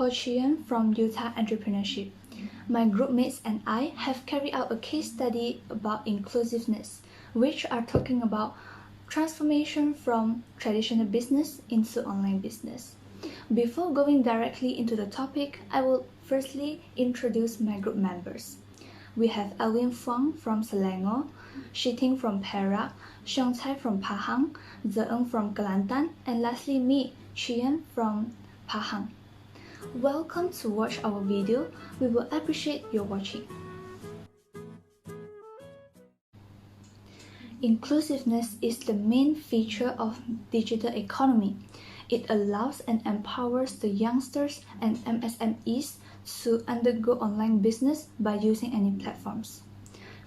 Ho Chian from UTAR Entrepreneurship. My groupmates and I have carried out a case study about inclusiveness, which are talking about transformation from traditional business into online business. Before going directly into the topic, I will firstly introduce my group members. We have Alvin Fong from Selangor, Shiting from Perak, Xiong Chai from Pahang, Zeeng from Kelantan, and lastly me, Chian from Pahang. Welcome to watch our video. We will appreciate your watching. Inclusiveness is the main feature of digital economy. It allows and empowers the youngsters and MSMEs to undergo online business by using any platforms.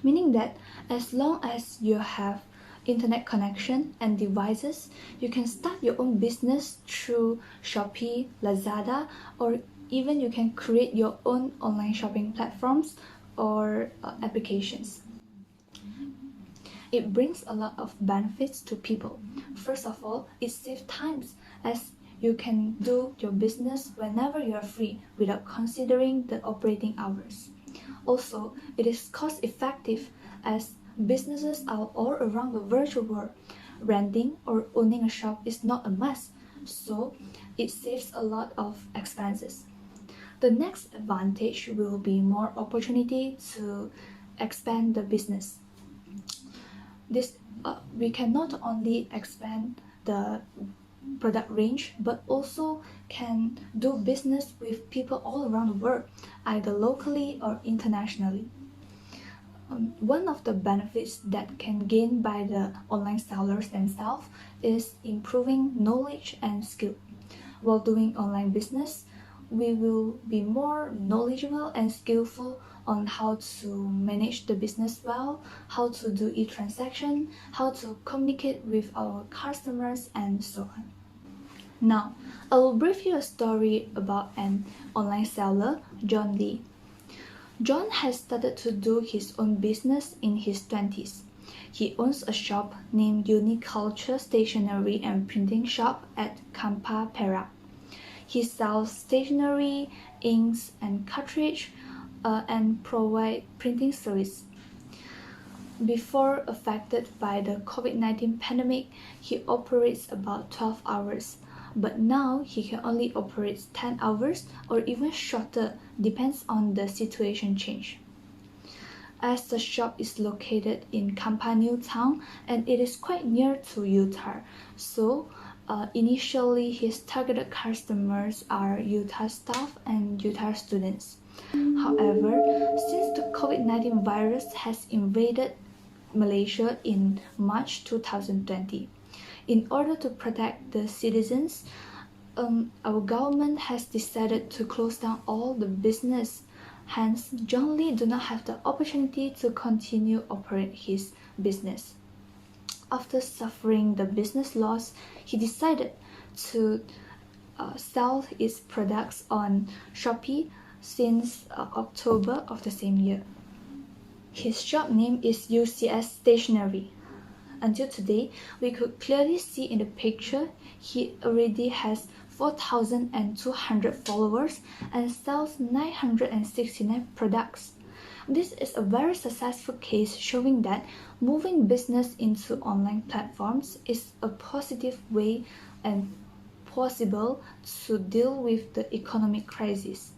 Meaning that as long as you have internet connection and devices, you can start your own business through Shopee, Lazada, or even you can create your own online shopping platforms or applications. It brings a lot of benefits to people. First of all, it saves times as you can do your business whenever you are free without considering the operating hours. Also, it is cost effective as businesses are all around the virtual world. Renting or owning a shop is not a must, so it saves a lot of expenses. The next advantage will be more opportunity to expand the business. We can not only expand the product range but also can do business with people all around the world, either locally or internationally. One of the benefits that can gain by the online sellers themselves is improving knowledge and skill. While doing online business, we will be more knowledgeable and skillful on how to manage the business well, how to do e-transaction, how to communicate with our customers, and so on. Now, I will brief you a story about an online seller, John Lee. John has started to do his own business in his 20s. He owns a shop named Uniculture Stationery and Printing Shop at Kampar, Perak. He sells stationery, inks, and cartridge, and provide printing service. Before affected by the COVID-19 pandemic, he operates about 12 hours. But now he can only operate 10 hours or even shorter, depends on the situation change. As the shop is located in Kampar New Town and it is quite near to UTAR, so initially his targeted customers are UTAR staff and UTAR students. However, since the COVID-19 virus has invaded Malaysia in March 2020, in order to protect the citizens, our government has decided to close down all the business. Hence, John Lee do not have the opportunity to continue operate his business. After suffering the business loss, he decided to sell his products on Shopee since October of the same year. His shop name is UCS Stationery. Until today, we could clearly see in the picture he already has 4,200 followers and sells 969 products. This is a very successful case showing that moving business into online platforms is a positive way and possible to deal with the economic crisis.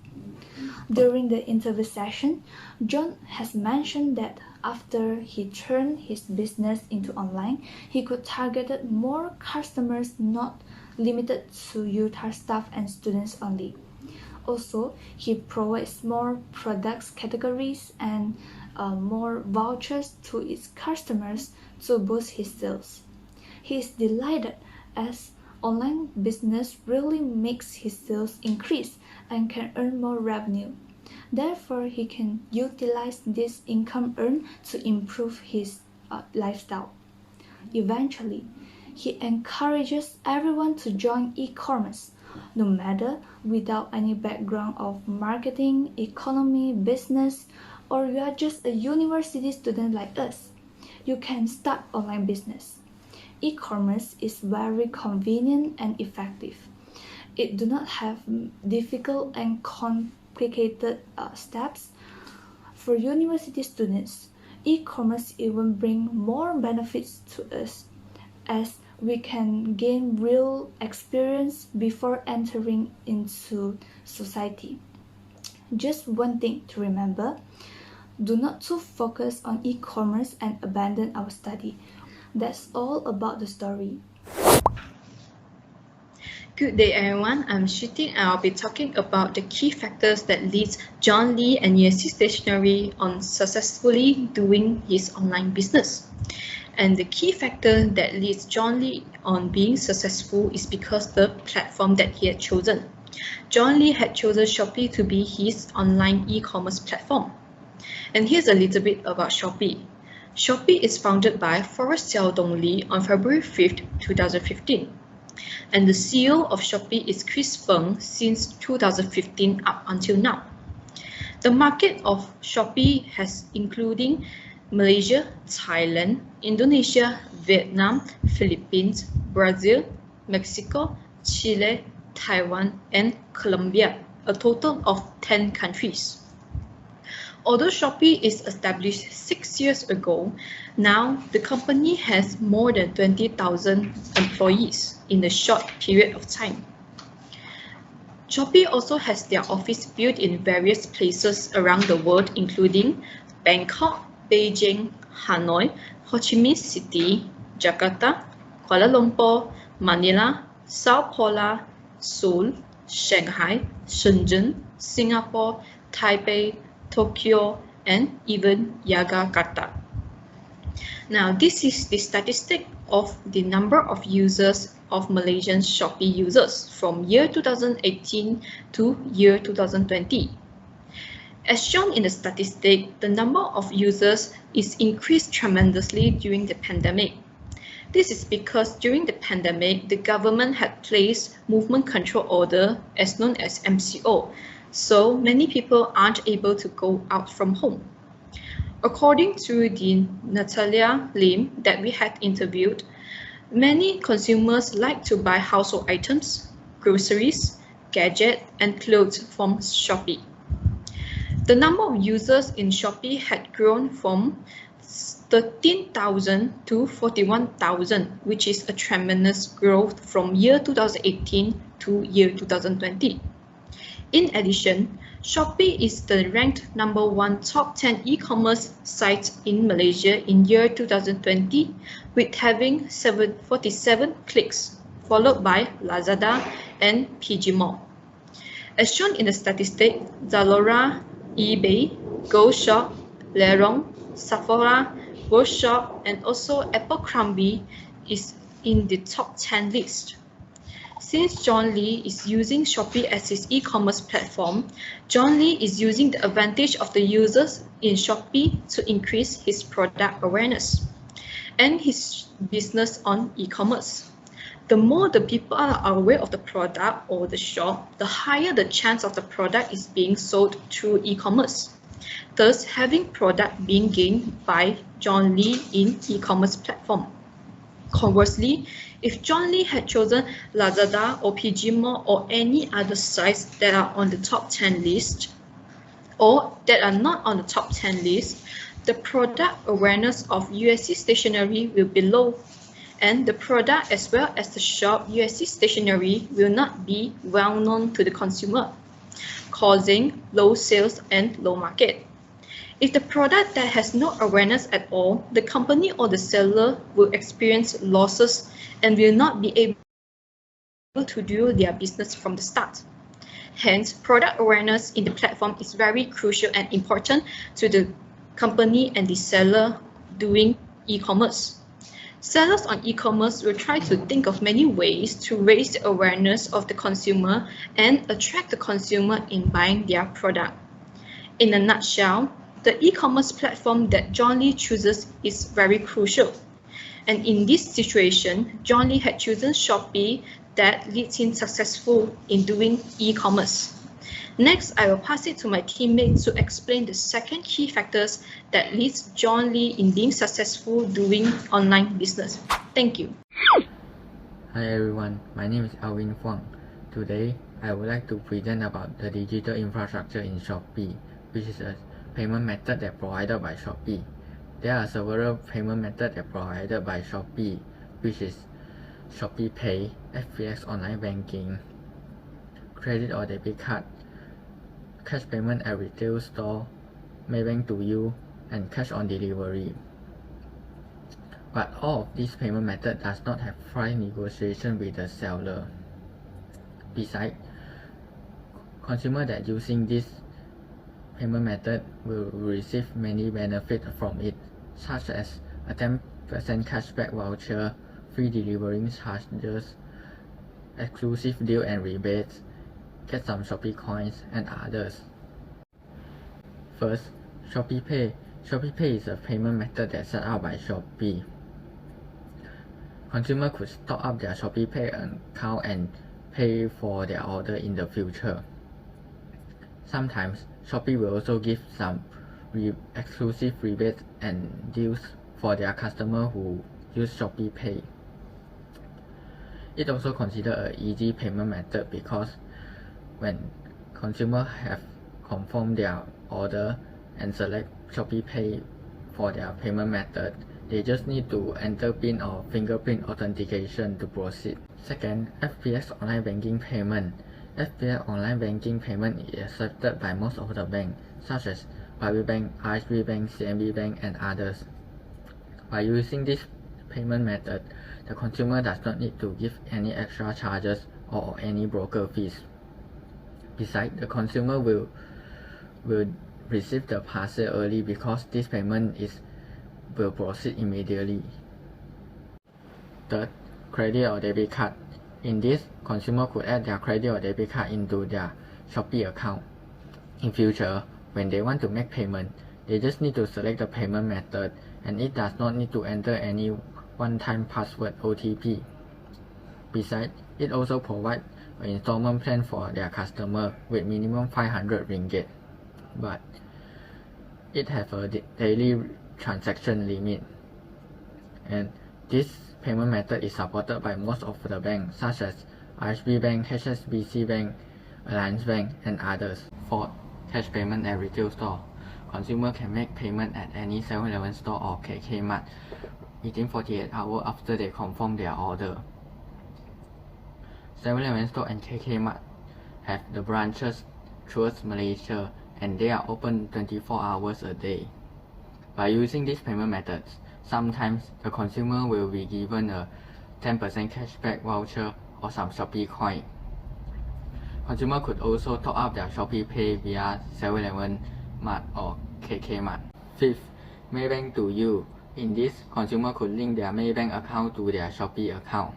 During the interview session, John has mentioned that after he turned his business into online, he could target more customers, not limited to UTAR staff and students only. Also, he provides more products categories and more vouchers to its customers to boost his sales. He is delighted as online business really makes his sales increase and can earn more revenue. Therefore, he can utilize this income earned to improve his lifestyle. Eventually, he encourages everyone to join e-commerce, no matter without any background of marketing, economy, business, or you are just a university student like us. You can start online business. E-commerce is very convenient and effective. It do not have difficult and complicated steps. For university students, e-commerce even bring more benefits to us, as we can gain real experience before entering into society. Just one thing to remember: do not too focus on e-commerce and abandon our study. That's all about the story. Good day everyone, I'm Shruti and I'll be talking about the key factors that leads John Lee and USC Stationery on successfully doing his online business. And the key factor that leads John Lee on being successful is because the platform that he had chosen. John Lee had chosen Shopee to be his online e-commerce platform. And here's a little bit about Shopee. Shopee is founded by Forrest Xiaodong Lee on February 5th, 2015. And the CEO of Shopee is Chris Feng since 2015 up until now. The market of Shopee has including Malaysia, Thailand, Indonesia, Vietnam, Philippines, Brazil, Mexico, Chile, Taiwan, and Colombia, a total of 10 countries. Although Shopee is established 6 years ago, now the company has more than 20,000 employees in a short period of time. Shopee also has their office built in various places around the world, including Bangkok, Beijing, Hanoi, Ho Chi Minh City, Jakarta, Kuala Lumpur, Manila, Sao Paulo, Seoul, Shanghai, Shenzhen, Singapore, Taipei, Tokyo, and even Yogyakarta. Now, this is the statistic of the number of users of Malaysian Shopee users from year 2018 to year 2020. As shown in the statistic, the number of users is increased tremendously during the pandemic. This is because during the pandemic, the government had placed Movement Control Order, as known as MCO, so many people aren't able to go out from home. According to the Natalia Lim that we had interviewed, many consumers like to buy household items, groceries, gadgets, and clothes from Shopee. The number of users in Shopee had grown from 13,000 to 41,000, which is a tremendous growth from year 2018 to year 2020. In addition, Shopee is the ranked #1 top 10 e-commerce site in Malaysia in year 2020, with having 47 clicks, followed by Lazada and PG Mall. As shown in the statistic, Zalora, eBay, GoShop, Lerong, Sephora, Workshop, and also Abercrombie is in the top 10 list. Since John Lee is using Shopee as his e-commerce platform, John Lee is using the advantage of the users in Shopee to increase his product awareness and his business on e-commerce. The more the people are aware of the product or the shop, the higher the chance of the product is being sold through e-commerce, thus having product being gained by John Lee in e-commerce platform. Conversely, if John Lee had chosen Lazada or PG Mall or any other sites that are on the top 10 list or that are not on the top 10 list, the product awareness of USC Stationery will be low, and the product as well as the shop USC Stationery will not be well known to the consumer, causing low sales and low market. If the product that has no awareness at all, the company or the seller will experience losses and will not be able to do their business from the start. Hence, product awareness in the platform is very crucial and important to the company and the seller doing e-commerce. Sellers on e-commerce will try to think of many ways to raise the awareness of the consumer and attract the consumer in buying their product. In a nutshell, the e-commerce platform that John Lee chooses is very crucial. And in this situation, John Lee had chosen Shopee that leads him successful in doing e-commerce. Next, I will pass it to my teammate to explain the second key factors that leads John Lee in being successful doing online business. Thank you. Hi everyone, my name is Alvin Huang. Today, I would like to present about the digital infrastructure in Shopee, which is a payment method that provided by Shopee. There are several payment methods that provided by Shopee, which is Shopee Pay, FPS online banking, credit or debit card, cash payment at retail store, Maybank to you, and cash on delivery. But all of these payment methods does not have price negotiation with the seller. Besides, consumers that using this payment method will receive many benefits from it, such as a 10% cashback voucher, free delivery charges, exclusive deal and rebates, get some Shopee coins, and others. First, Shopee Pay. Shopee Pay is a payment method that's set up by Shopee. Consumers could stock up their Shopee Pay account and pay for their order in the future. Sometimes, Shopee will also give some exclusive rebates and deals for their customers who use Shopee Pay. It also considered an easy payment method because when consumers have confirmed their order and select Shopee Pay for their payment method, they just need to enter PIN or fingerprint authentication to proceed. Second, FPS online banking payment. FPS online banking payment is accepted by most of the banks, such as Private Bank, RSB Bank, CMB Bank, and others. By using this payment method, the consumer does not need to give any extra charges or any broker fees. Besides, the consumer will receive the parcel early because this payment will proceed immediately. Third, credit or debit card. In this, consumer could add their credit or debit card into their Shopee account. In future, when they want to make payment, they just need to select the payment method, and it does not need to enter any one-time password OTP. Besides, it also provides an installment plan for their customer with minimum 500 ringgit, but it has a daily transaction limit. And this payment method is supported by most of the banks such as RSB Bank, HSBC Bank, Alliance Bank, and others. Fourth, cash payment at retail store. Consumer can make payment at any 7-Eleven store or KK Mart within 48 hours after they confirm their order. 7-Eleven store and KK Mart have the branches throughout Malaysia, and they are open 24 hours a day. By using these payment methods, sometimes the consumer will be given a 10% cashback voucher or some Shopee coin. Consumer could also top up their Shopee Pay via 7-Eleven Mart or KK Mart. Fifth, Maybank to you. In this, consumer could link their Maybank account to their Shopee account.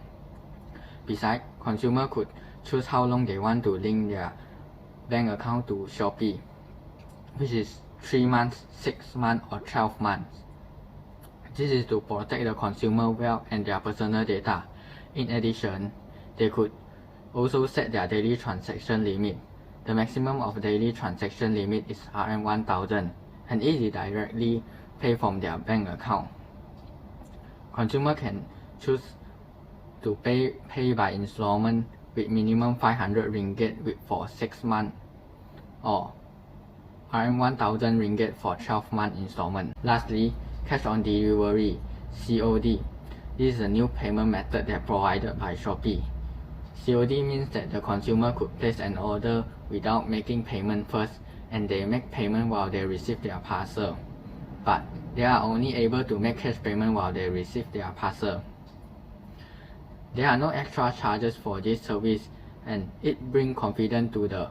Besides, consumer could choose how long they want to link their bank account to Shopee, which is 3 months, 6 months, or 12 months. This is to protect the consumer wealth and their personal data. In addition, they could also set their daily transaction limit. The maximum of daily transaction limit is Rm1,000, and it is directly paid from their bank account. Consumer can choose to pay by installment with minimum 500 ringgit for 6 months, or Rm1,000 ringgit for 12-month installment. Lastly, cash on delivery, COD. This is a new payment method that provided by Shopee. COD means that the consumer could place an order without making payment first, and they make payment while they receive their parcel. But they are only able to make cash payment while they receive their parcel. There are no extra charges for this service, and it brings confidence to the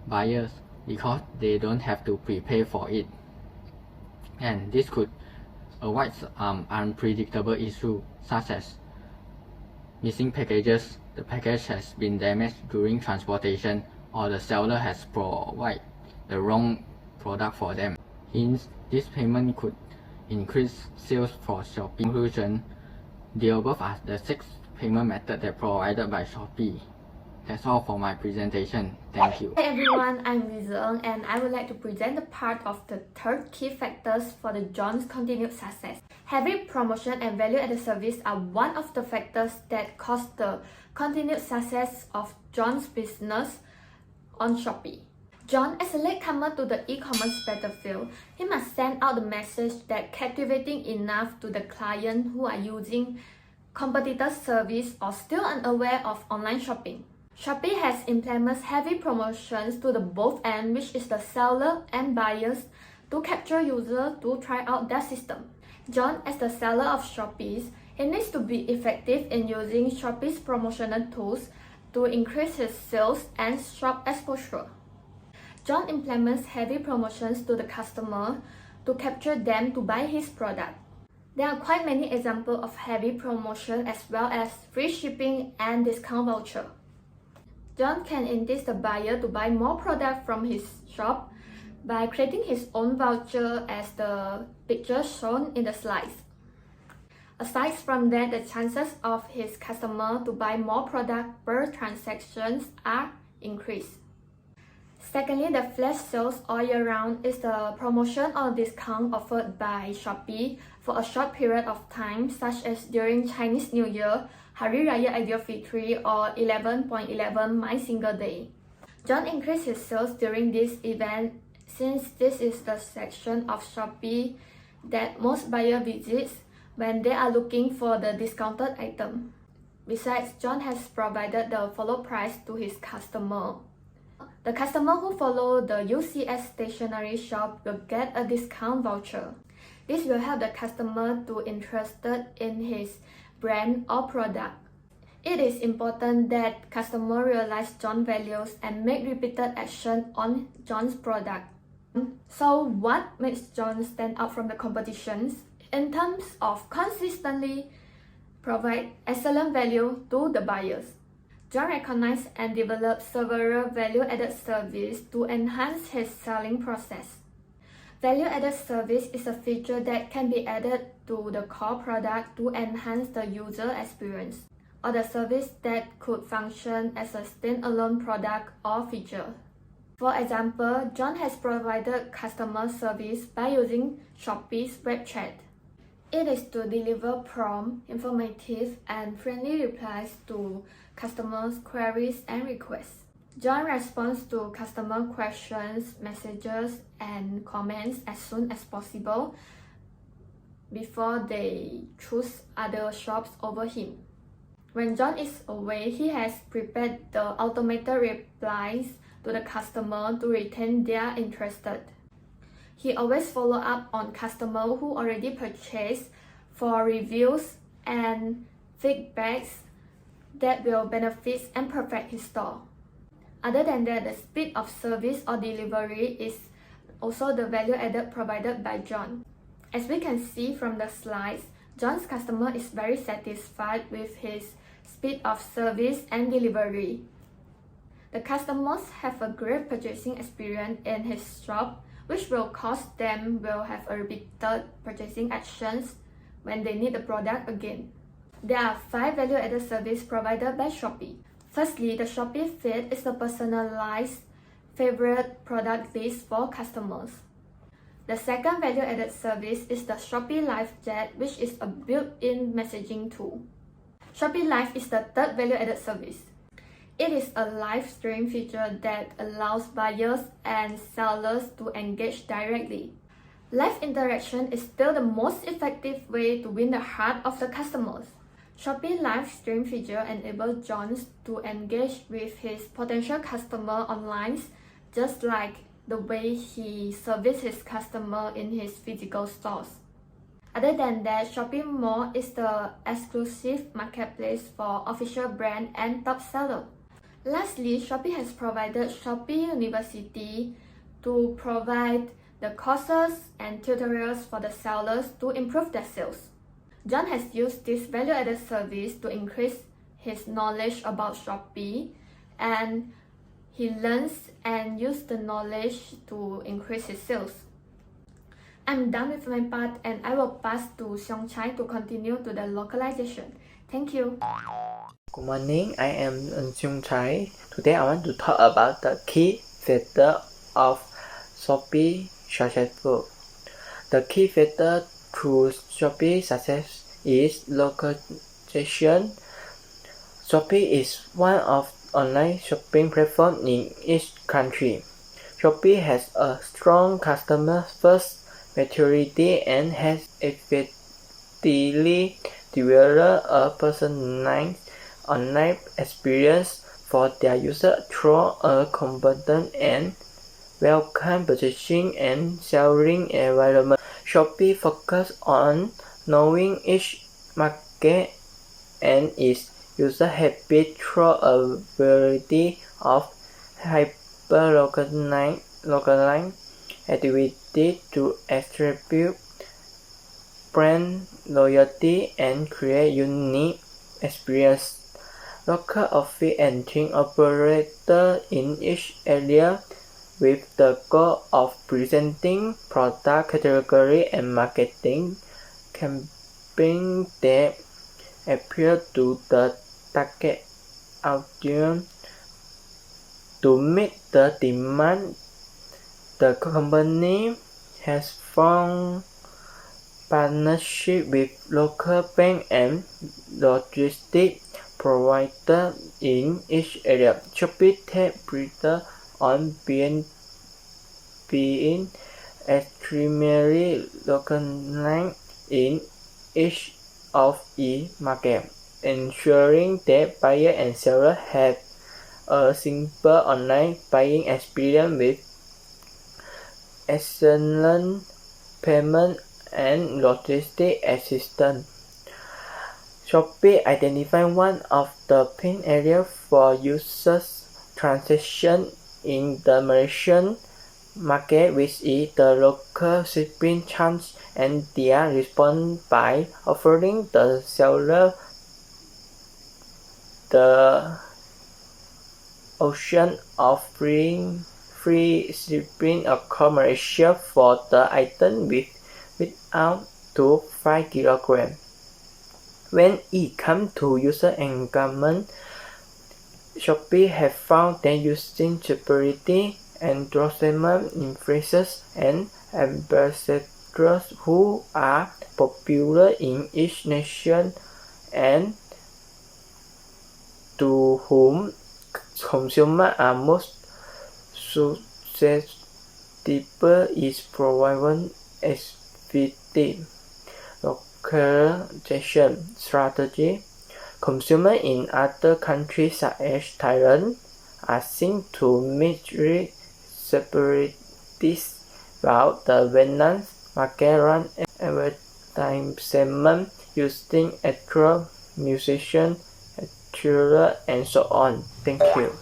buyers because they don't have to prepay for it. And this could avoid unpredictable issues such as missing packages, the package has been damaged during transportation, or the seller has provided the wrong product for them. Hence, this payment could increase sales for Shopee. In conclusion, the above are the 6 payment methods that provided by Shopee. That's all for my presentation. Thank you. Hi everyone, I'm Lizeng, and I would like to present the part of the 3rd key factors for the John's continued success. Having promotion and value-added service are one of the factors that cause the continued success of John's business on Shopee. John, as a latecomer to the e-commerce battlefield, he must send out the message that captivating enough to the client who are using competitor service or still unaware of online shopping. Shopee has implemented heavy promotions to the both end, which is the seller and buyers, to capture users to try out their system. John, as the seller of Shopee, he needs to be effective in using Shopee's promotional tools to increase his sales and shop exposure. John implements heavy promotions to the customer to capture them to buy his product. There are quite many examples of heavy promotion as well as free shipping and discount voucher. John can entice the buyer to buy more product from his shop by creating his own voucher as the picture shown in the slides. Aside from that, the chances of his customer to buy more product per transactions are increased. Secondly, the flash sales all year round is the promotion or discount offered by Shopee for a short period of time, such as during Chinese New Year, Hari Raya Aidilfitri, or 11.11 My Single Day. John increased his sales during this event since this is the section of Shopee that most buyers visit when they are looking for the discounted item. Besides, John has provided the follow price to his customer. The customer who follow the UCS stationery shop will get a discount voucher. This will help the customer to interested in his brand or product. It is important that customer realize John's values and make repeated action on John's product. So what makes John stand out from the competitions? In terms of consistently provide excellent value to the buyers. John recognized and developed several value-added services to enhance his selling process. Value-added service is a feature that can be added to the core product to enhance the user experience, or the service that could function as a standalone product or feature. For example, John has provided customer service by using Shopee's web chat. It is to deliver prompt, informative, and friendly replies to customers' queries and requests. John responds to customer questions, messages, and comments as soon as possible before they choose other shops over him. When John is away, he has prepared the automated replies to the customer to retain their interest. He always follows up on customers who already purchased for reviews and feedbacks that will benefit and perfect his store. Other than that, the speed of service or delivery is also the value added provided by John. As we can see from the slides, John's customer is very satisfied with his speed of service and delivery. The customers have a great purchasing experience in his shop, which will cause them will have a repeated purchasing actions when they need the product again. There are 5 value-added services provided by Shopee. Firstly, the Shopee Feed is a personalized favorite product list for customers. The second value-added service is the Shopee Live Chat, which is a built-in messaging tool. Shopee Live is the third value-added service. It is a live stream feature that allows buyers and sellers to engage directly. Live interaction is still the most effective way to win the heart of the customers. Shopee live stream feature enables John to engage with his potential customer online, just like the way he services his customer in his physical stores. Other than that, Shopee Mall is the exclusive marketplace for official brand and top seller. Lastly, Shopee has provided Shopee University to provide the courses and tutorials for the sellers to improve their sales. John has used this value-added service to increase his knowledge about Shopee, and he learns and uses the knowledge to increase his sales. I'm done with my part and I will pass to Seong Chai to continue to the localization. Thank you. Good morning, I am Seong Chai. Today I want to talk about the key factor of Shopee successful. The key factor to Shopee success is localization. Shopee is one of online shopping platforms in each country. Shopee has a strong customer-first maturity and has effectively developed a personalized online experience for their users through a competent and welcome purchasing and selling environment. Shopee focuses on knowing each market and its user habits through a variety of hyper-localized activities to attribute brand loyalty and create unique experience. Local office and team operate in each area with the goal of presenting product category and marketing campaigns that appeal to the target audience. To meet the demand, the company has formed partnerships with local banks and logistics providers in each area. Shopee takes pride on being extremely localized in each of its markets, ensuring that buyers and sellers have a simple online buying experience with excellent payment and logistic assistance. Shopee identified one of the pain areas for users transaction in the Malaysian market, which is the local shipping charge, and they respond by offering the seller the option of free shipping across Malaysia for the item without to 5 kg. When it comes to user engagement, Shopee has found that using security, endorsement influencers, and ambassadors who are popular in each nation and to whom consumers are most susceptible is proven effective localization strategy. Consumers in other countries such as Thailand are seen to meet separatists, while the Vietnam market run advertisement using actual musicians, actors, and so on. Thank you.